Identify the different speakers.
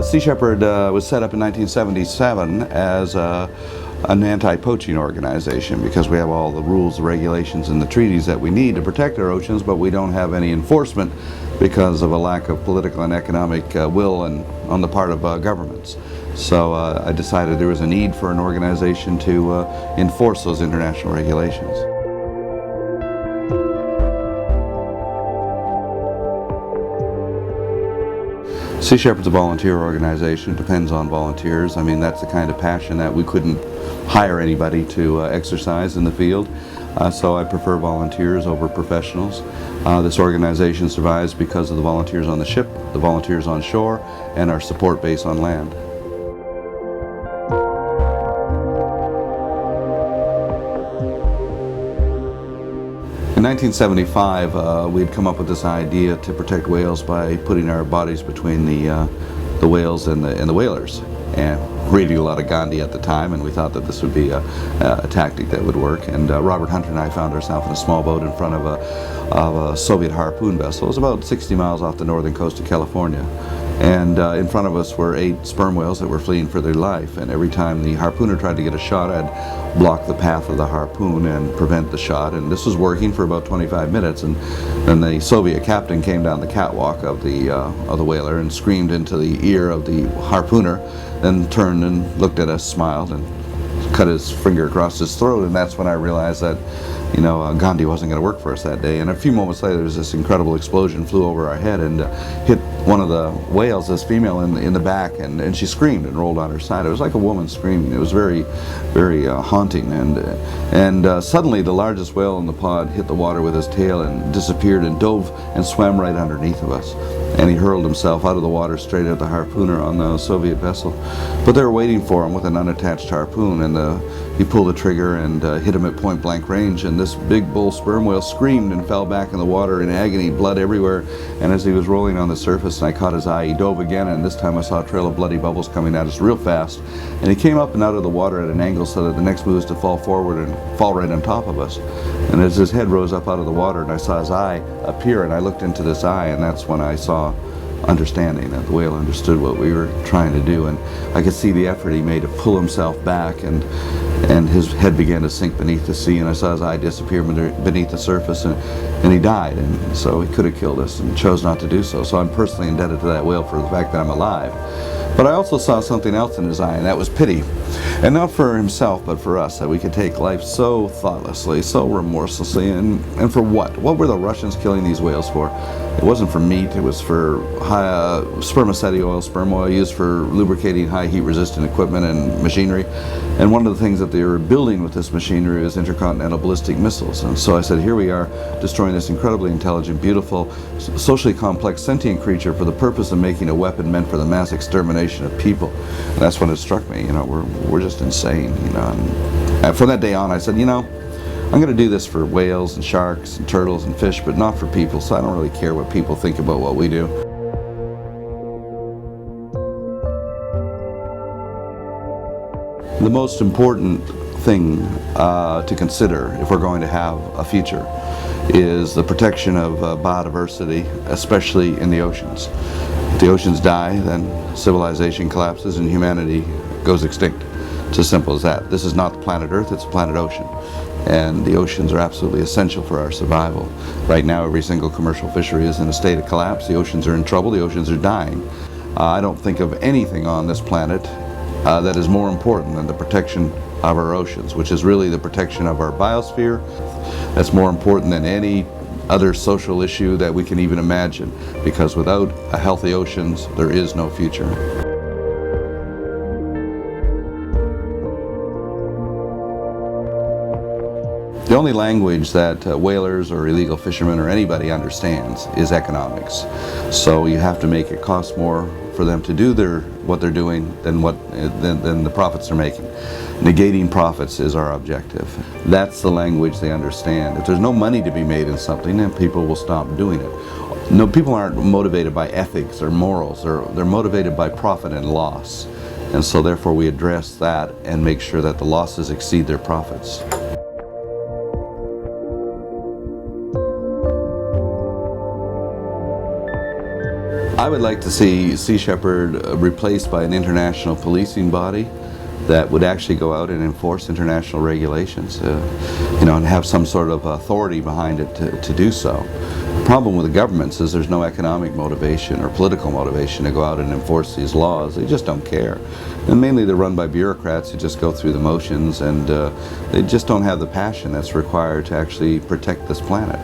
Speaker 1: Sea Shepherd was set up in 1977 as an anti-poaching organization because we have all the rules, the regulations, and the treaties that we need to protect our oceans, but we don't have any enforcement because of a lack of political and economic will on the part of governments. So I decided there was a need for an organization to enforce those international regulations. Sea Shepherd's a volunteer organization. It depends on volunteers. I mean, that's the kind of passion that we couldn't hire anybody to exercise in the field. So I prefer volunteers over professionals. This organization survives because of the volunteers on the ship, the volunteers on shore, and our support base on land. In 1975, we'd come up with this idea to protect whales by putting our bodies between the whales and the whalers. And reading a lot of Gandhi at the time, and we thought that this would be a tactic that would work. And Robert Hunter and I found ourselves in a small boat in front of a Soviet harpoon vessel. It was about 60 miles off the northern coast of California. And in front of us were 8 sperm whales that were fleeing for their life. And every time the harpooner tried to get a shot, I'd block the path of the harpoon and prevent the shot. And this was working for about 25 minutes. And then the Soviet captain came down the catwalk of the whaler and screamed into the ear of the harpooner, then turned and looked at us, smiled, and cut his finger across his throat. And that's when I realized that, you know, Gandhi wasn't going to work for us that day. And a few moments later, there was this incredible explosion, flew over our head and hit one of the whales, this female, in the back, and she screamed and rolled on her side. It was like a woman screaming. It was very, very haunting. And suddenly, the largest whale in the pod hit the water with his tail and disappeared and dove and swam right underneath of us. And he hurled himself out of the water straight at the harpooner on the Soviet vessel. But they were waiting for him with an unattached harpoon, and he pulled the trigger and hit him at point blank range, and this big bull sperm whale screamed and fell back in the water in agony, blood everywhere. And as he was rolling on the surface and I caught his eye, he dove again, and this time I saw a trail of bloody bubbles coming at us real fast. And he came up and out of the water at an angle so that the next move was to fall forward and fall right on top of us. And as his head rose up out of the water and I saw his eye appear, and I looked into this eye, and that's when I saw understanding that the whale understood what we were trying to do. And I could see the effort he made to pull himself back, and his head began to sink beneath the sea, and I saw his eye disappear beneath the surface, and he died. And so he could have killed us and chose not to do so. So I'm personally indebted to that whale for the fact that I'm alive. But I also saw something else in his eye, and that was pity. And not for himself, but for us, that we could take life so thoughtlessly, so remorselessly, and for what? What were the Russians killing these whales for? It wasn't for meat, it was for spermaceti oil, sperm oil used for lubricating high heat resistant equipment and machinery. And one of the things that they were building with this machinery is intercontinental ballistic missiles. And so I said, here we are destroying this incredibly intelligent, beautiful, socially complex, sentient creature for the purpose of making a weapon meant for the mass extermination of people. And that's when it struck me, you know, we're just insane, you know. And from that day on, I said, you know, I'm going to do this for whales and sharks and turtles and fish, but not for people, so I don't really care what people think about what we do. The most important thing to consider if we're going to have a future is the protection of biodiversity, especially in the oceans. If the oceans die, then civilization collapses and humanity goes extinct. It's as simple as that. This is not the planet Earth, it's the planet ocean. And the oceans are absolutely essential for our survival. Right now, every single commercial fishery is in a state of collapse. The oceans are in trouble, the oceans are dying. I don't think of anything on this planet that is more important than the protection of our oceans, which is really the protection of our biosphere. That's more important than any other social issue that we can even imagine, because without a healthy oceans, there is no future. The only language that whalers or illegal fishermen or anybody understands is economics. So you have to make it cost more for them to do what they're doing than the profits they're making. Negating profits is our objective. That's the language they understand. If there's no money to be made in something, then people will stop doing it. No, people aren't motivated by ethics or morals. They're motivated by profit and loss. And so therefore we address that and make sure that the losses exceed their profits. I would like to see Sea Shepherd replaced by an international policing body that would actually go out and enforce international regulations, and have some sort of authority behind it to do so. The problem with the governments is there's no economic motivation or political motivation to go out and enforce these laws. They just don't care. And mainly they're run by bureaucrats who just go through the motions, and they just don't have the passion that's required to actually protect this planet.